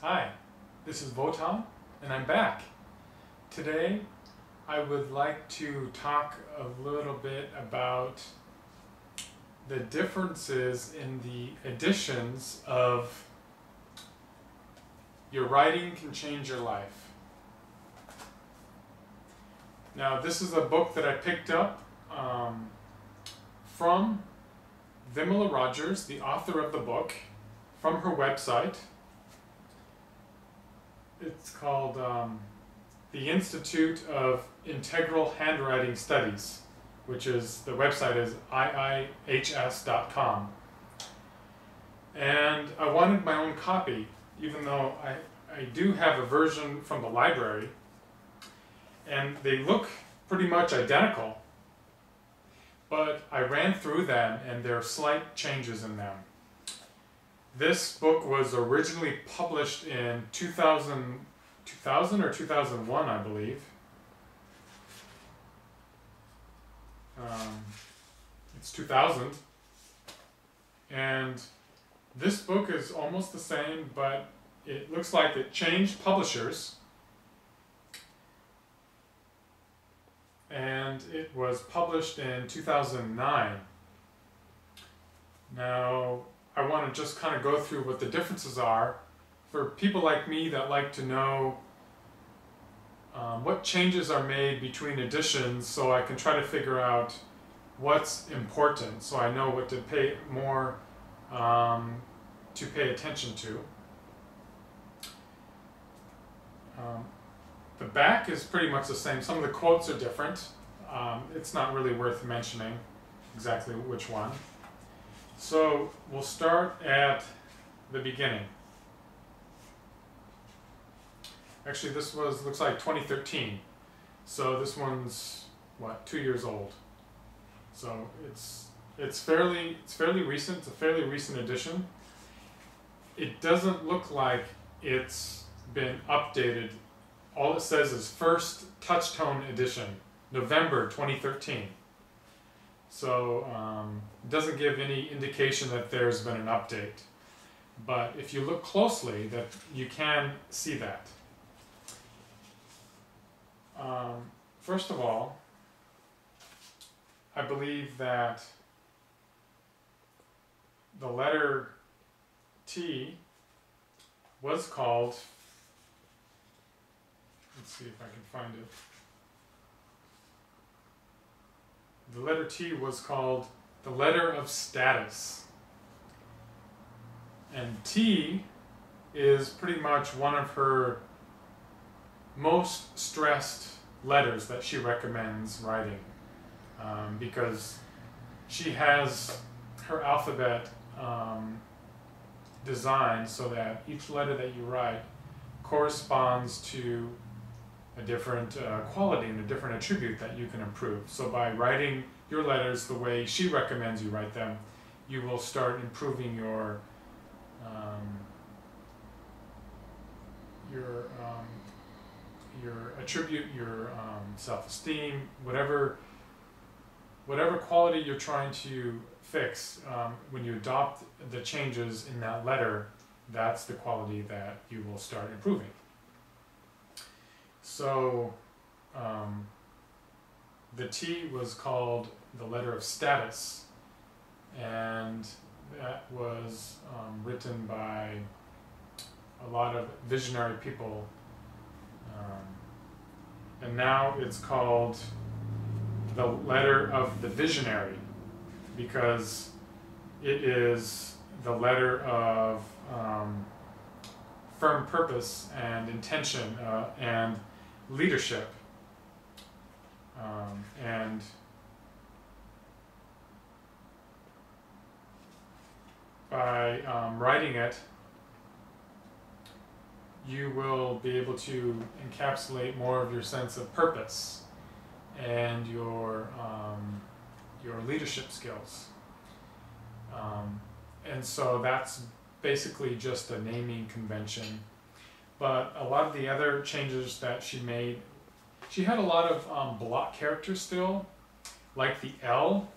Hi, this is Votan, and I'm back. Today, I would like to talk a little bit about the differences in the editions of Your Writing Can Change Your Life. Now, this is a book that I picked up from Vimala Rodgers, the author of the book, from her website. It's called the Institute of Integral Handwriting Studies, which is, the website is iihs.com. And I wanted my own copy, even though I do have a version from the library, and they look pretty much identical, but I ran through them and there are slight changes in them. This book was originally published in 2000 or 2001, I believe. It's 2000. And this book is almost the same, but it looks like it changed publishers. And it was published in 2009. Now, I want to just kind of go through what the differences are for people like me that like to know what changes are made between editions, so I can try to figure out what's important, so I know what to pay more to pay attention to. The back is pretty much the same. Some of the quotes are different. It's not really worth mentioning exactly which one. So we'll start at the beginning. Actually, this looks like 2013. So this one's what, 2 years old. So it's fairly recent. It's a fairly recent edition. It doesn't look like it's been updated. All it says is first touch-tone edition, November 2013. So it doesn't give any indication that there's been an update. But if you look closely, that you can see that. First of all, I believe that the letter T was called, let's see if I can find it. The letter T was called the letter of status. And T is pretty much one of her most stressed letters that she recommends writing, because she has her alphabet designed so that each letter that you write corresponds to a different quality and a different attribute that you can improve. So by writing your letters the way she recommends you write them, you will start improving your attribute, your self-esteem, whatever quality you're trying to fix. When you adopt the changes in that letter, that's the quality that you will start improving. So the T was called the letter of status, and that was written by a lot of visionary people, and now it's called the letter of the visionary, because it is the letter of firm purpose and intention and leadership, and by writing it, you will be able to encapsulate more of your sense of purpose and your leadership skills. And so that's basically just a naming convention. But a lot of the other changes that she made, she had a lot of block characters still, like the L.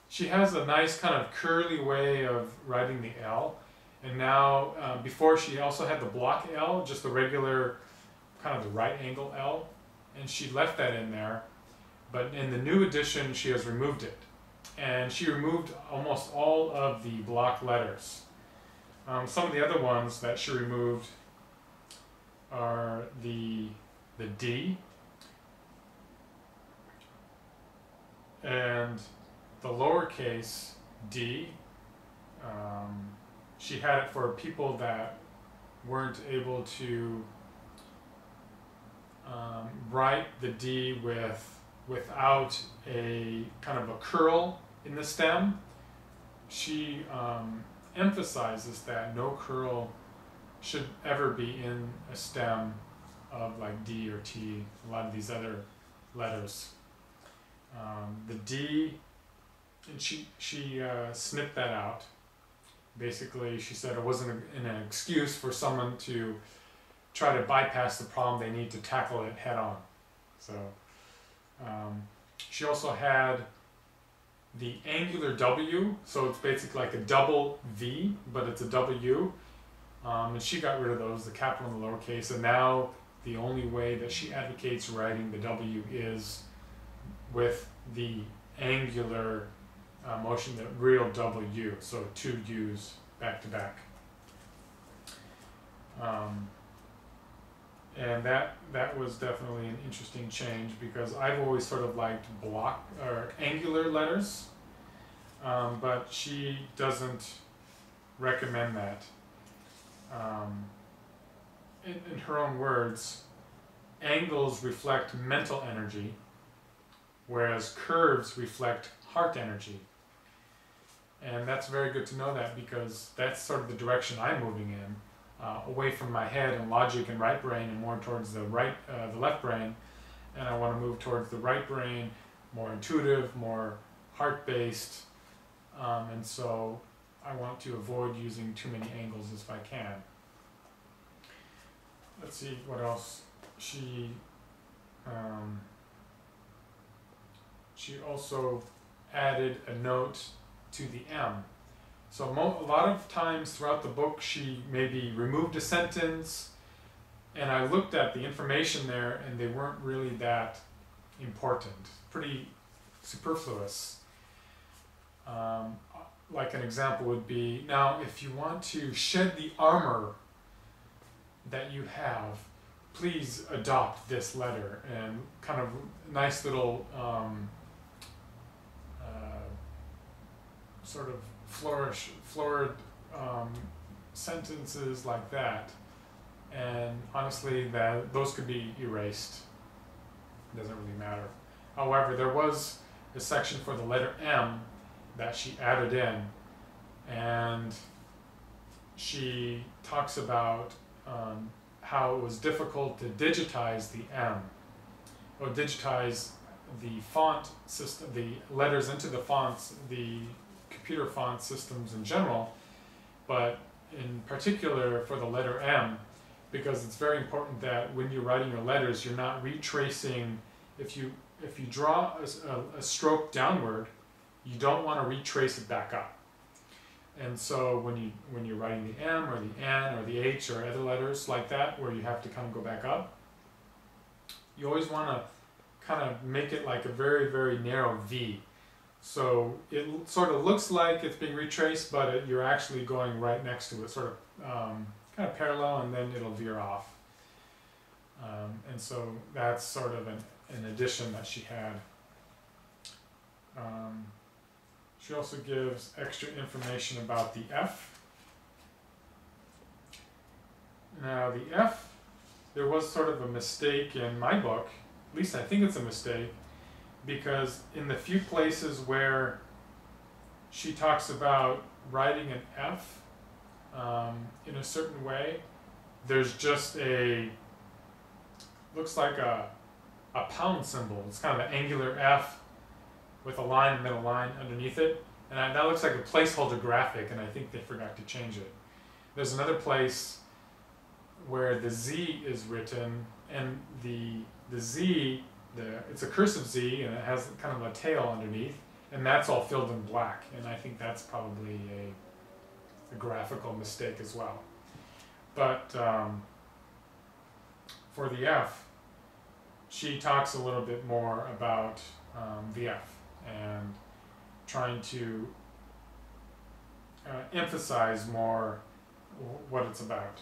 She has a nice kind of curly way of writing the L, And now, before she also had the block L, just the regular, kind of the right angle L, and she left that in there. But in the new edition, she has removed it. And she removed almost all of the block letters. Some of the other ones that she removed are the D and the lowercase d. She had it for people that weren't able to write the D without a kind of a curl in the stem. She emphasizes that no curl should ever be in a stem of like D or T, a lot of these other letters. The D, and she snipped that out. Basically, she said it wasn't an excuse for someone to try to bypass the problem. They need to tackle it head on. So she also had the angular W, so it's basically like a double V, but it's a W. And she got rid of those, the capital and the lowercase, and now the only way that she advocates writing the W is with the angular motion, the real W, so two U's back to back. And that was definitely an interesting change, because I've always sort of liked block or angular letters, but she doesn't recommend that. In her own words, angles reflect mental energy, whereas curves reflect heart energy. And that's very good to know that, because that's sort of the direction I'm moving in, away from my head and logic and right brain and more towards the left brain. And I want to move towards the right brain, more intuitive, more heart-based, and so I want to avoid using too many angles if I can. Let's see what else. She also added a note to the M. So a lot of times throughout the book she maybe removed a sentence, and I looked at the information there and they weren't really that important, pretty superfluous. Like an example would be, now if you want to shed the armor that you have, please adopt this letter, and kind of nice little sort of florid sentences like that. And honestly, those could be erased. It doesn't really matter. However, there was a section for the letter M that she added in, and she talks about how it was difficult to digitize the M, or digitize the font system, the letters into the fonts, the computer font systems in general, but in particular for the letter M, because it's very important that when you're writing your letters, you're not retracing. If you draw a stroke downward, you don't want to retrace it back up. And so when you're writing the M or the N or the H or other letters like that, where you have to kind of go back up, you always want to kind of make it like a very, very narrow V. So it sort of looks like it's being retraced, but you're actually going right next to it, sort of kind of parallel, and then it'll veer off. And so that's sort of an addition that she had. She also gives extra information about the F. Now the F, there was sort of a mistake in my book, at least I think it's a mistake, because in the few places where she talks about writing an F in a certain way, there's just looks like a pound symbol. It's kind of an angular F with a line, middle line underneath it, and that looks like a placeholder graphic, and I think they forgot to change it. There's another place where the Z is written, and the Z, it's a cursive Z, and it has kind of a tail underneath, and that's all filled in black, and I think that's probably a graphical mistake as well. But for the F, she talks a little bit more about the F and trying to emphasize more what it's about.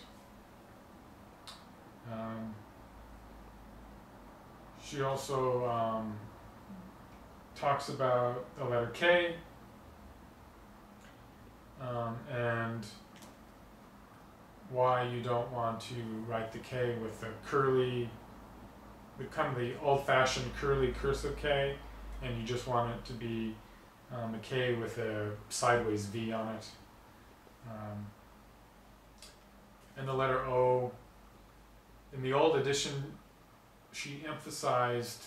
She also talks about the letter K and why you don't want to write the K with the curly, kind of the old-fashioned curly cursive K, and you just want it to be a K with a sideways V on it. And the letter O, in the old edition, she emphasized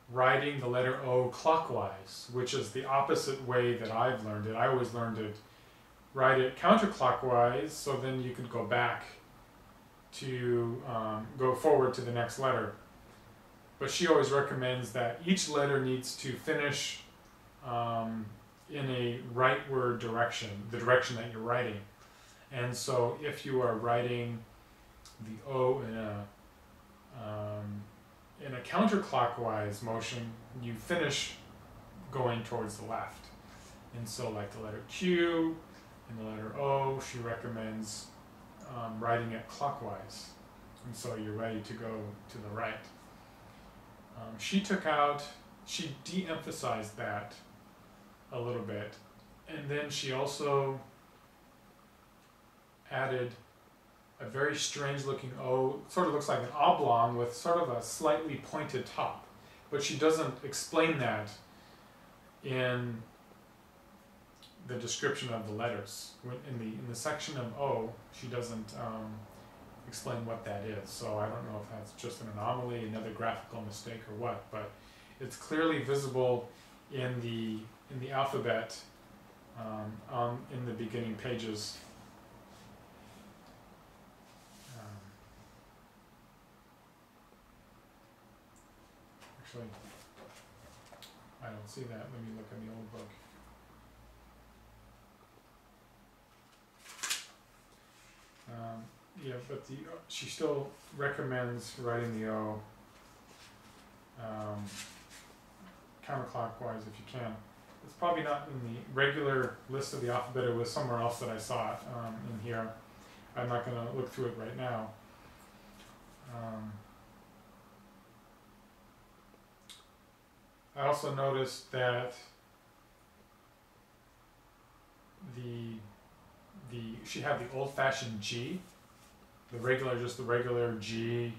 writing the letter O clockwise, which is the opposite way that I've learned it. I always learned it, write it counterclockwise, so then you could go back to go forward to the next letter. But she always recommends that each letter needs to finish in a rightward direction, the direction that you're writing. And so if you are writing the O in a counterclockwise motion, you finish going towards the left. And so like the letter Q and the letter O, she recommends writing it clockwise. And so you're ready to go to the right. She de-emphasized that a little bit. And then she also added a very strange looking O, sort of looks like an oblong with sort of a slightly pointed top. But she doesn't explain that in the description of the letters. In the section of O, she doesn't explain what that is. So I don't know if that's just an anomaly, another graphical mistake or what, but it's clearly visible in the alphabet in the beginning pages. Actually, I don't see that. Let me look in the old book. Yeah, but she still recommends writing the O counterclockwise if you can. It's probably not in the regular list of the alphabet. It was somewhere else that I saw it in here. I'm not going to look through it right now. I also noticed that she had the old-fashioned G, just the regular G,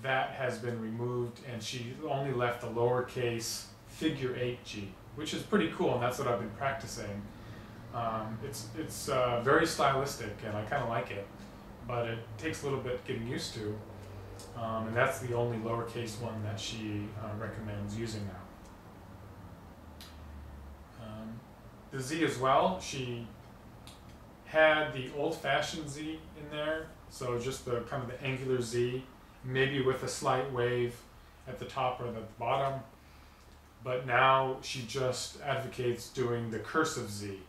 that has been removed, and she only left the lowercase figure 8 G, which is pretty cool, and that's what I've been practicing. It's very stylistic, and I kind of like it, but it takes a little bit getting used to, and that's the only lowercase one that she recommends using now. The Z as well, she had the old-fashioned Z in there, so just the kind of the angular Z, maybe with a slight wave at the top or the bottom, but now she just advocates doing the cursive Z.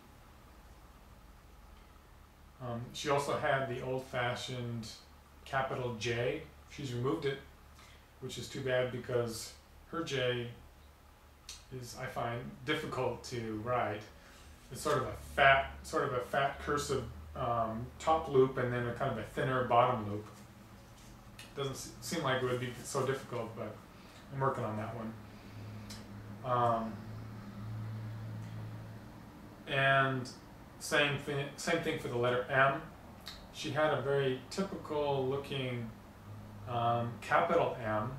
She also had the old-fashioned capital J. She's removed it, which is too bad because her J is, I find, difficult to write. It's sort of a fat cursive top loop and then a kind of a thinner bottom loop. Doesn't seem like it would be so difficult, but I'm working on that one. And same thing for the letter M. She had a very typical looking capital M,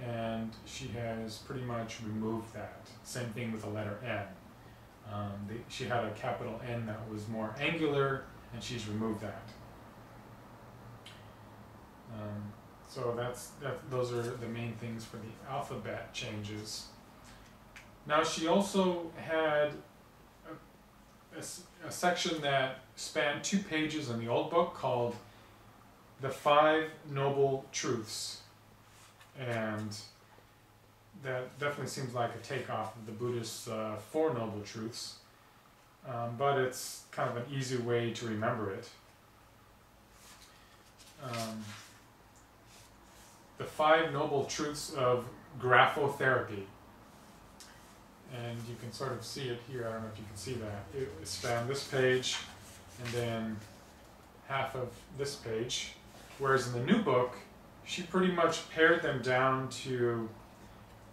and she has pretty much removed that. Same thing with the letter N. She had a capital N that was more angular, and she's removed that. So those are the main things for the alphabet changes. Now she also had a section that spanned 2 pages in the old book called The 5 Noble Truths, and that definitely seems like a takeoff of the Buddhist 4 Noble Truths. but it's kind of an easy way to remember it. The 5 Noble Truths of Graphotherapy. And you can sort of see it here. I don't know if you can see that. It spanned this page and then half of this page. Whereas in the new book, she pretty much pared them down to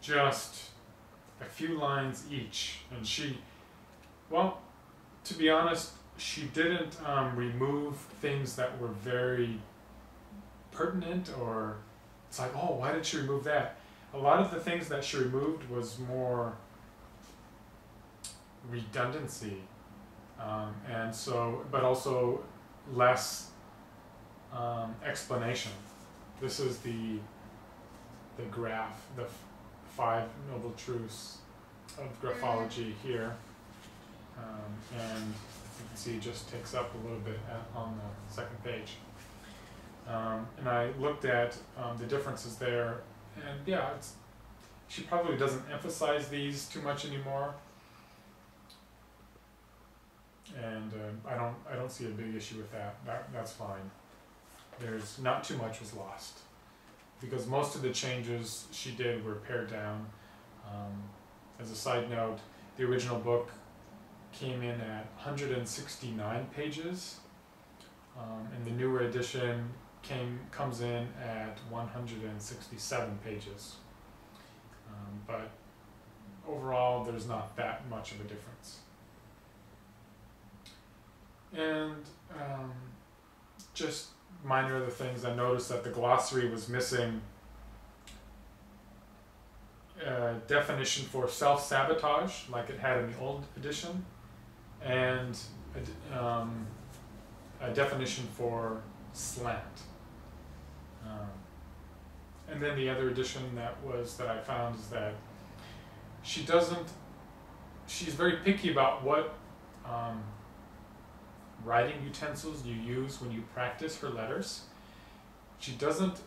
just a few lines each. And she, well, to be honest, she didn't remove things that were very pertinent, or it's like, oh, why did she remove that? A lot of the things that she removed was more redundancy, and so, but also less explanation. This is the graph, the 5 Noble Truths of Graphology here, and you can see it just takes up a little bit on the second page. And I looked at the differences there, and yeah, she probably doesn't emphasize these too much anymore, and I don't see a big issue with that. That's fine. There's not too much was lost, because most of the changes she did were pared down. As a side note, the original book came in at 169 pages, and the newer edition comes in at 167 pages. But overall, there's not that much of a difference. And just minor other things, I noticed that the glossary was missing a definition for self-sabotage, like it had in the old edition, and a definition for slant. And then the other addition that I found is that she's very picky about what writing utensils you use when you practice her letters. She doesn't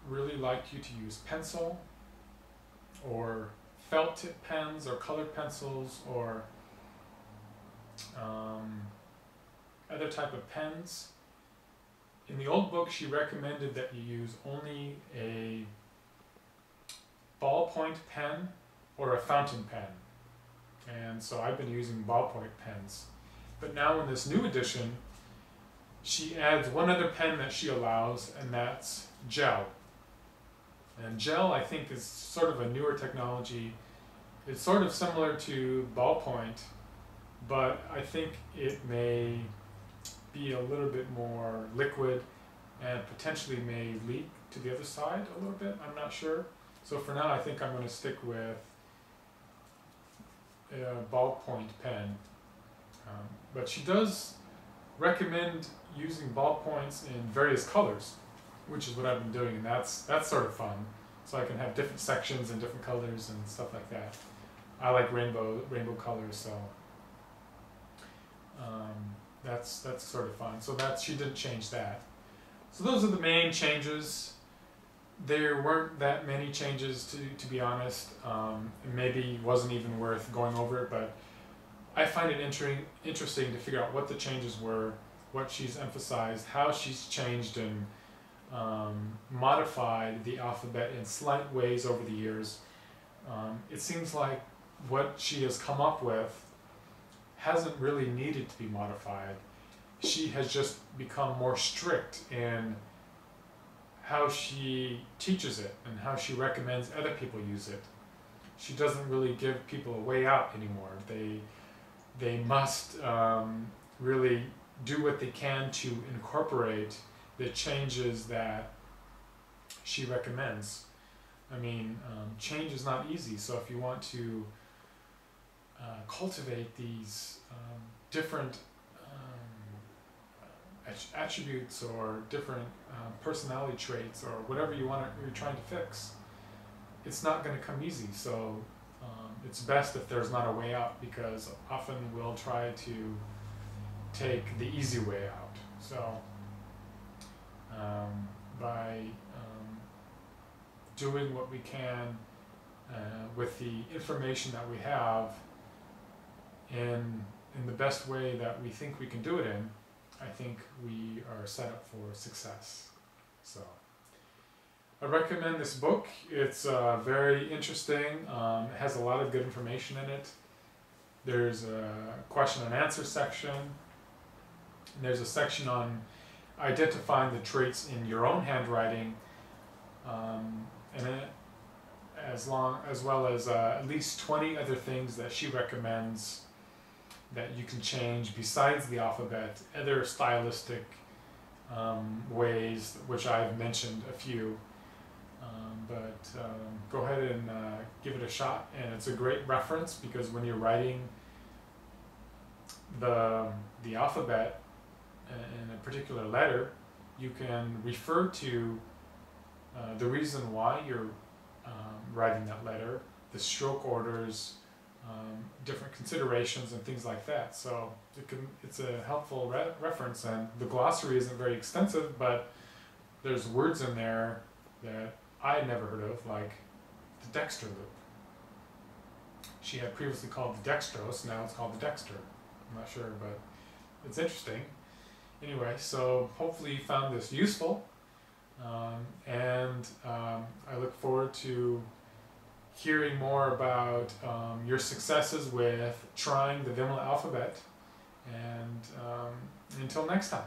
really like you to use pencil or felt tip pens or colored pencils or other type of pens. In the old book, she recommended that you use only a ballpoint pen or a fountain pen. And so I've been using ballpoint pens. But now in this new edition, she adds one other pen that she allows, and that's gel. And gel, I think, is sort of a newer technology. It's sort of similar to ballpoint, but I think it may be a little bit more liquid and potentially may leak to the other side a little bit. I'm not sure. So for now, I think I'm going to stick with a ballpoint pen. But she does recommend using ballpoints in various colors, which is what I've been doing, and that's sort of fun. So I can have different sections and different colors and stuff like that. I like rainbow colors, so that's sort of fun. So she didn't change that. So those are the main changes. There weren't that many changes, to be honest. Maybe wasn't even worth going over it, but I find it interesting to figure out what the changes were, what she's emphasized, how she's changed and modified the alphabet in slight ways over the years. It seems like what she has come up with hasn't really needed to be modified. She has just become more strict in how she teaches it and how she recommends other people use it. She doesn't really give people a way out anymore. They must really do what they can to incorporate the changes that she recommends. I mean, change is not easy, so if you want to cultivate these different attributes or different personality traits or whatever you're trying to fix, it's not going to come easy. So it's best if there's not a way out, because often we'll try to take the easy way out. So by doing what we can with the information that we have in in the best way that we think we can do it in, I think we are set up for success. So I recommend this book. It's very interesting. It has a lot of good information in it. There's a question and answer section. And there's a section on identifying the traits in your own handwriting, and as well as at least 20 other things that she recommends that you can change besides the alphabet, other stylistic ways, which I've mentioned a few. Go ahead and give it a shot, and it's a great reference because when you're writing the alphabet in a particular letter, you can refer to the reason why you're writing that letter, the stroke orders, different considerations and things like that. So it's a helpful reference, and the glossary isn't very extensive, but there's words in there that I had never heard of, like the dexter loop. She had previously called the dextrose, now it's called the dexter. I'm not sure, but it's interesting. Anyway, so hopefully you found this useful, and I look forward to hearing more about your successes with trying the Vimala alphabet, and until next time.